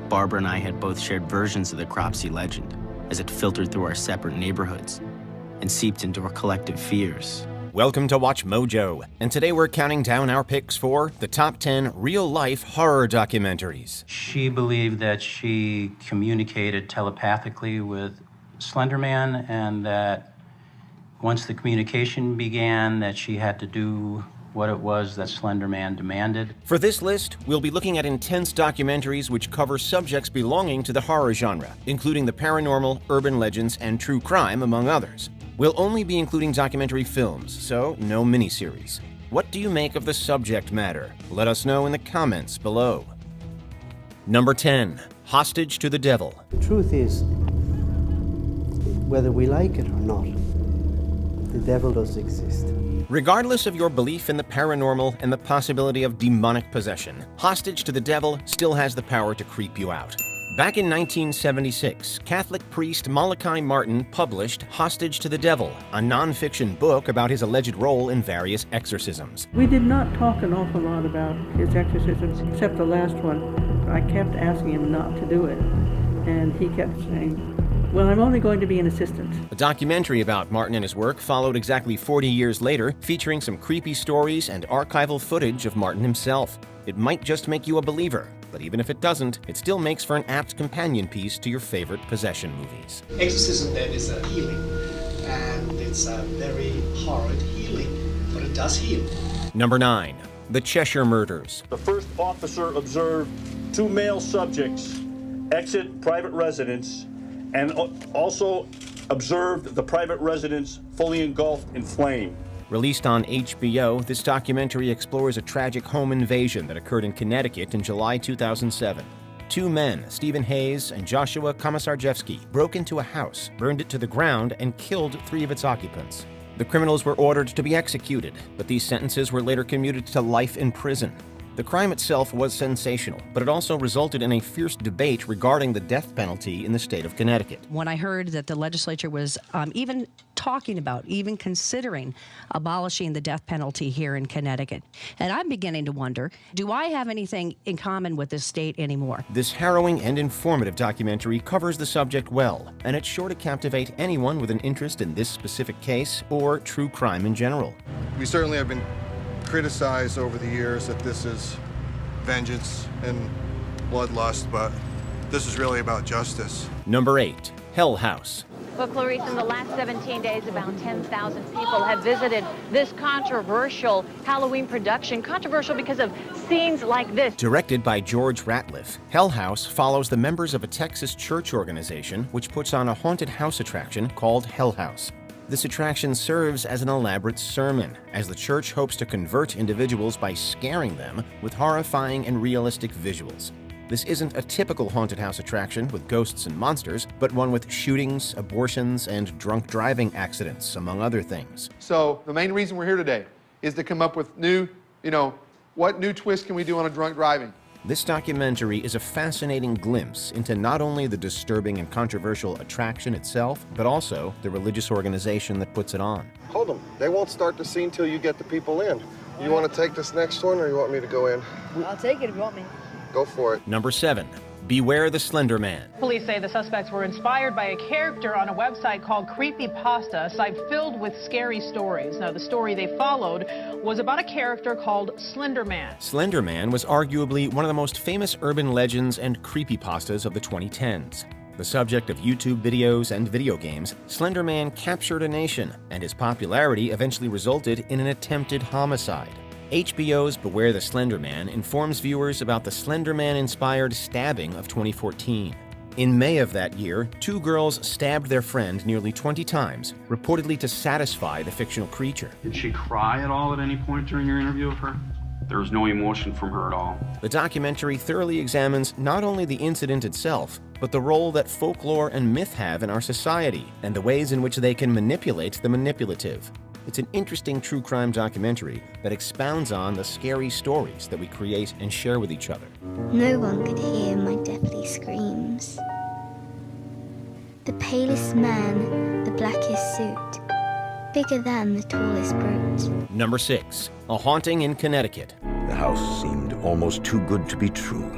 Barbara and I had both shared versions of the Cropsey legend as it filtered through our separate neighborhoods and seeped into our collective fears. Welcome to Watch Mojo, and today we're counting down our picks for the top 10 real-life horror documentaries. She believed that she communicated telepathically with Slender Man, and that once the communication began, that she had to do what it was that Slender Man demanded. For this list, we'll be looking at intense documentaries which cover subjects belonging to the horror genre, including the paranormal, urban legends, and true crime, among others. We'll only be including documentary films, so no miniseries. What do you make of the subject matter? Let us know in the comments below. Number 10. Hostage to the Devil. The truth is, whether we like it or not, the devil does exist. Regardless of your belief in the paranormal and the possibility of demonic possession, Hostage to the Devil still has the power to creep you out. Back in 1976, Catholic priest Malachi Martin published Hostage to the Devil, a non-fiction book about his alleged role in various exorcisms. We did not talk an awful lot about his exorcisms, except the last one. I kept asking him not to do it, and he kept saying, well, I'm only going to be an assistant. A documentary about Martin and his work followed exactly 40 years later, featuring some creepy stories and archival footage of Martin himself. It might just make you a believer, but even if it doesn't, it still makes for an apt companion piece to your favorite possession movies. Exorcism then is a healing, and it's a very horrid healing, but it does heal. Number 9. The Cheshire Murders. The first officer observed two male subjects exit private residence and also observed the private residence fully engulfed in flame. Released on HBO, this documentary explores a tragic home invasion that occurred in Connecticut in July 2007. Two men, Stephen Hayes and Joshua Komisarjevsky, broke into a house, burned it to the ground, and killed 3 of its occupants. The criminals were ordered to be executed, but these sentences were later commuted to life in prison. The crime itself was sensational, but it also resulted in a fierce debate regarding the death penalty in the state of Connecticut. When I heard that the legislature was even talking about, even considering abolishing the death penalty here in Connecticut, and I'm beginning to wonder, do I have anything in common with this state anymore? This harrowing and informative documentary covers the subject well, and it's sure to captivate anyone with an interest in this specific case or true crime in general. We certainly have been criticized over the years that this is vengeance and bloodlust, but this is really about justice. Number 8. Hell House. Well, Clarice, in the last 17 days, about 10,000 people have visited this controversial Halloween production. Controversial because of scenes like this. Directed by George Ratliff, Hell House follows the members of a Texas church organization which puts on a haunted house attraction called Hell House. This attraction serves as an elaborate sermon, as the church hopes to convert individuals by scaring them with horrifying and realistic visuals. This isn't a typical haunted house attraction with ghosts and monsters, but one with shootings, abortions, and drunk driving accidents, among other things. So the main reason we're here today is to come up with new, what new twist can we do on a drunk driving? This documentary is a fascinating glimpse into not only the disturbing and controversial attraction itself, but also the religious organization that puts it on. Hold them. They won't start the scene till you get the people in. You want to take this next one, or you want me to go in? I'll take it if you want me. Go for it. Number 7. Beware the Slender Man. Police say the suspects were inspired by a character on a website called Creepypasta, a site filled with scary stories. Now, the story they followed was about a character called Slender Man. Slender Man was arguably one of the most famous urban legends and creepypastas of the 2010s. The subject of YouTube videos and video games, Slender Man captured a nation, and his popularity eventually resulted in an attempted homicide. HBO's Beware the Slender Man informs viewers about the Slender Man-inspired stabbing of 2014. In May of that year, 2 girls stabbed their friend nearly 20 times, reportedly to satisfy the fictional creature. Did she cry at all at any point during your interview of her? There was no emotion from her at all. The documentary thoroughly examines not only the incident itself, but the role that folklore and myth have in our society, and the ways in which they can manipulate the manipulative. It's an interesting true crime documentary that expounds on the scary stories that we create and share with each other. No one could hear my deathly screams. The palest man, the blackest suit, bigger than the tallest brute. Number 6. A Haunting in Connecticut. The house seemed almost too good to be true.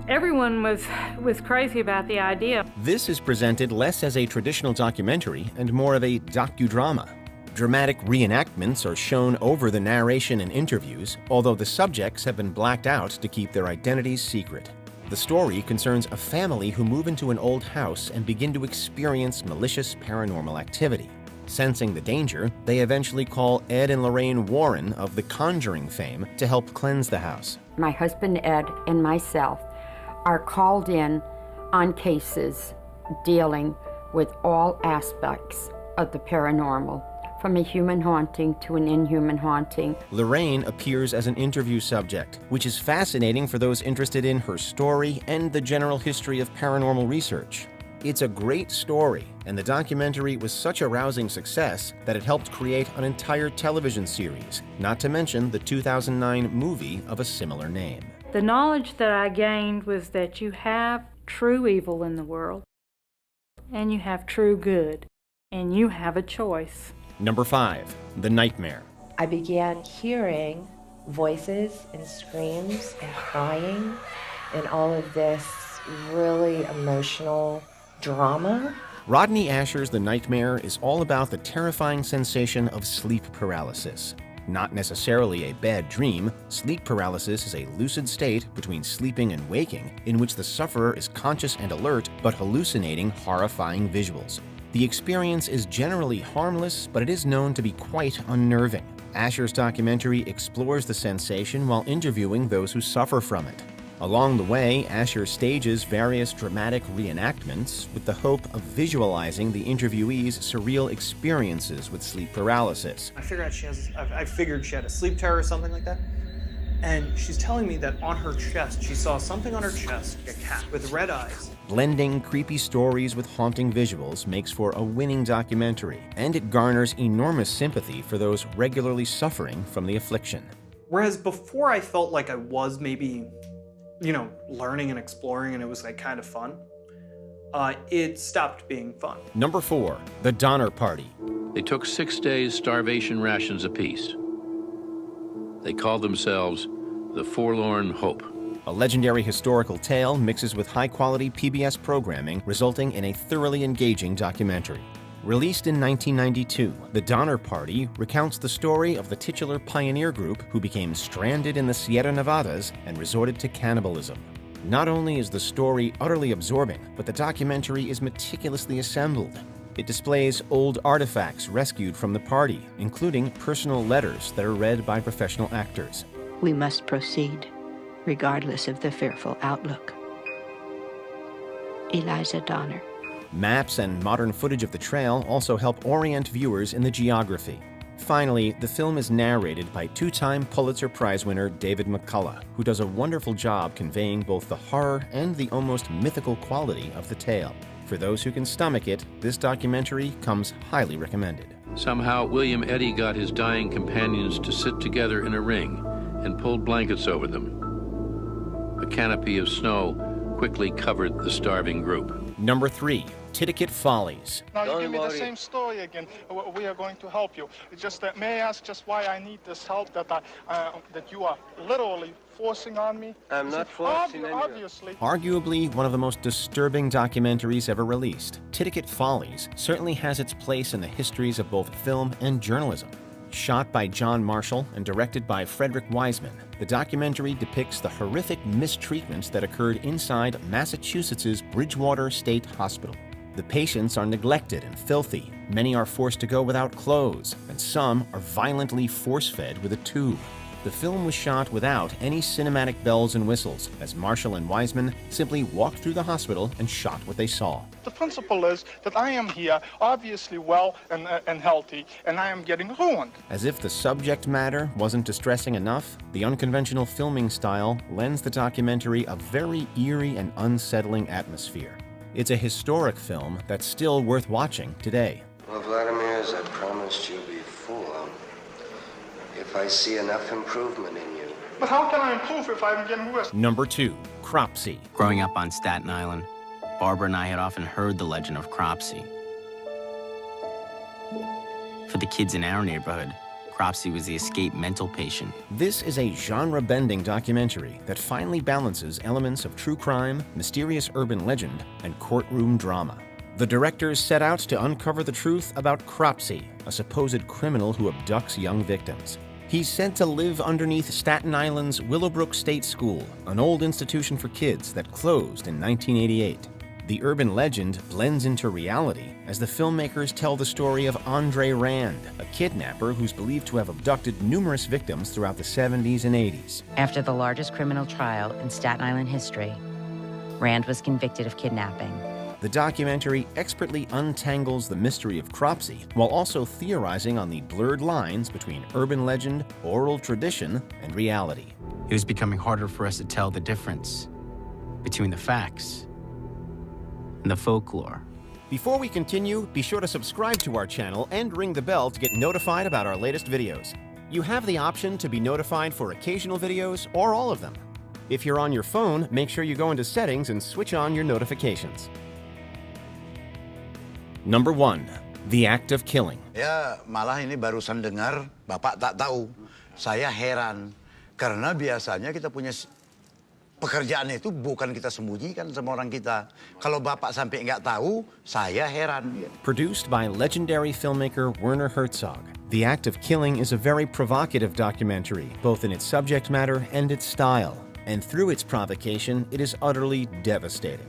Everyone was crazy about the idea. This is presented less as a traditional documentary and more of a docudrama. Dramatic reenactments are shown over the narration and interviews, although the subjects have been blacked out to keep their identities secret. The story concerns a family who move into an old house and begin to experience malicious paranormal activity. Sensing the danger, they eventually call Ed and Lorraine Warren of The Conjuring fame to help cleanse the house. My husband Ed and myself are called in on cases dealing with all aspects of the paranormal, from a human haunting to an inhuman haunting. Lorraine appears as an interview subject, which is fascinating for those interested in her story and the general history of paranormal research. It's a great story, and the documentary was such a rousing success that it helped create an entire television series, not to mention the 2009 movie of a similar name. The knowledge that I gained was that you have true evil in the world, and you have true good, and you have a choice. Number 5, The Nightmare. I began hearing voices and screams and crying and all of this really emotional drama. Rodney Asher's The Nightmare is all about the terrifying sensation of sleep paralysis. Not necessarily a bad dream, sleep paralysis is a lucid state between sleeping and waking in which the sufferer is conscious and alert but hallucinating horrifying visuals. The experience is generally harmless, but it is known to be quite unnerving. Asher's documentary explores the sensation while interviewing those who suffer from it. Along the way, Asher stages various dramatic reenactments with the hope of visualizing the interviewee's surreal experiences with sleep paralysis. I figured she had a sleep terror or something like that. And she's telling me that on her chest, she saw something on her chest, a cat with red eyes. Blending creepy stories with haunting visuals makes for a winning documentary, and it garners enormous sympathy for those regularly suffering from the affliction. Whereas before I felt like I was maybe, learning and exploring and it was like kind of fun, it stopped being fun. Number 4, The Donner Party. They took 6 days starvation rations apiece. They called themselves the Forlorn Hope. A legendary historical tale mixes with high-quality PBS programming, resulting in a thoroughly engaging documentary. Released in 1992, The Donner Party recounts the story of the titular pioneer group who became stranded in the Sierra Nevadas and resorted to cannibalism. Not only is the story utterly absorbing, but the documentary is meticulously assembled. It displays old artifacts rescued from the party, including personal letters that are read by professional actors. We must proceed, regardless of the fearful outlook. Eliza Donner. Maps and modern footage of the trail also help orient viewers in the geography. Finally, the film is narrated by two-time Pulitzer Prize winner David McCullough, who does a wonderful job conveying both the horror and the almost mythical quality of the tale. For those who can stomach it, this documentary comes highly recommended. Somehow, William Eddy got his dying companions to sit together in a ring and pulled blankets over them. A canopy of snow quickly covered the starving group. Number 3, Titicut Follies. Now you give me the same story again. We are going to help you. It's just that, may I ask just why I need this help that you are literally forcing on me? I'm not forcing anyone. Obviously. Arguably one of the most disturbing documentaries ever released, Titicut Follies certainly has its place in the histories of both film and journalism. Shot by John Marshall and directed by Frederick Wiseman, the documentary depicts the horrific mistreatments that occurred inside Massachusetts' Bridgewater State Hospital. The patients are neglected and filthy, many are forced to go without clothes, and some are violently force-fed with a tube. The film was shot without any cinematic bells and whistles, as Marshall and Wiseman simply walked through the hospital and shot what they saw. The principle is that I am here, obviously well and healthy, and I am getting ruined. As if the subject matter wasn't distressing enough, the unconventional filming style lends the documentary a very eerie and unsettling atmosphere. It's a historic film that's still worth watching today. Well, Vladimir, as I promised you before, if I see enough improvement in you. But how can I improve if I'm getting worse? Number 2, Cropsey. Growing up on Staten Island, Barbara and I had often heard the legend of Cropsey. For the kids in our neighborhood, Cropsey was the escaped mental patient. This is a genre-bending documentary that finely balances elements of true crime, mysterious urban legend, and courtroom drama. The directors set out to uncover the truth about Cropsey, a supposed criminal who abducts young victims. He's said to live underneath Staten Island's Willowbrook State School, an old institution for kids that closed in 1988. The urban legend blends into reality as the filmmakers tell the story of Andre Rand, a kidnapper who's believed to have abducted numerous victims throughout the 70s and 80s. After the largest criminal trial in Staten Island history, Rand was convicted of kidnapping. The documentary expertly untangles the mystery of Cropsey while also theorizing on the blurred lines between urban legend, oral tradition, and reality. It was becoming harder for us to tell the difference between the facts and the folklore. Before we continue, be sure to subscribe to our channel and ring the bell to get notified about our latest videos. You have the option to be notified for occasional videos or all of them. If you're on your phone, make sure you go into settings and switch on your notifications. Number 1. The Act of Killing. Ya, malah ini barusan dengar, Bapak tak tahu. Saya heran, karena biasanya kita punya pekerjaan itu bukan kita sembunyikan sama orang kita. Kalau Bapak sampai nggak tahu, saya heran. Produced by legendary filmmaker Werner Herzog, The Act of Killing is a very provocative documentary, both in its subject matter and its style. And through its provocation, it is utterly devastating.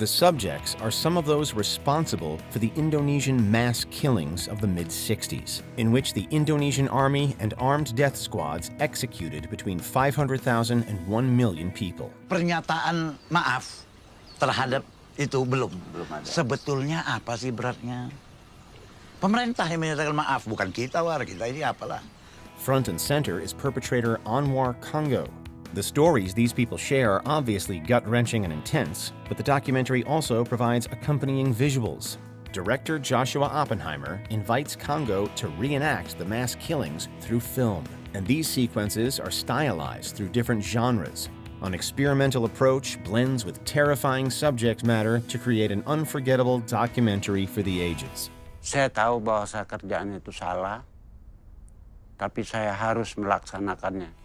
The subjects are some of those responsible for the Indonesian mass killings of the mid-60s, in which the Indonesian army and armed death squads executed between 500,000 and 1 million people. Pernyataan maaf terhadap itu belum ada. Sebetulnya apa sih beratnya? Pemerintah yang menyatakan maaf, bukan kita, kita ini apalah. Front and center is perpetrator Anwar Congo. The stories these people share are obviously gut-wrenching and intense, but the documentary also provides accompanying visuals. Director Joshua Oppenheimer invites Congo to reenact the mass killings through film, and these sequences are stylized through different genres. An experimental approach blends with terrifying subject matter to create an unforgettable documentary for the ages. Saya tahu bahwa kerjaan itu salah, tapi saya harus melaksanakannya.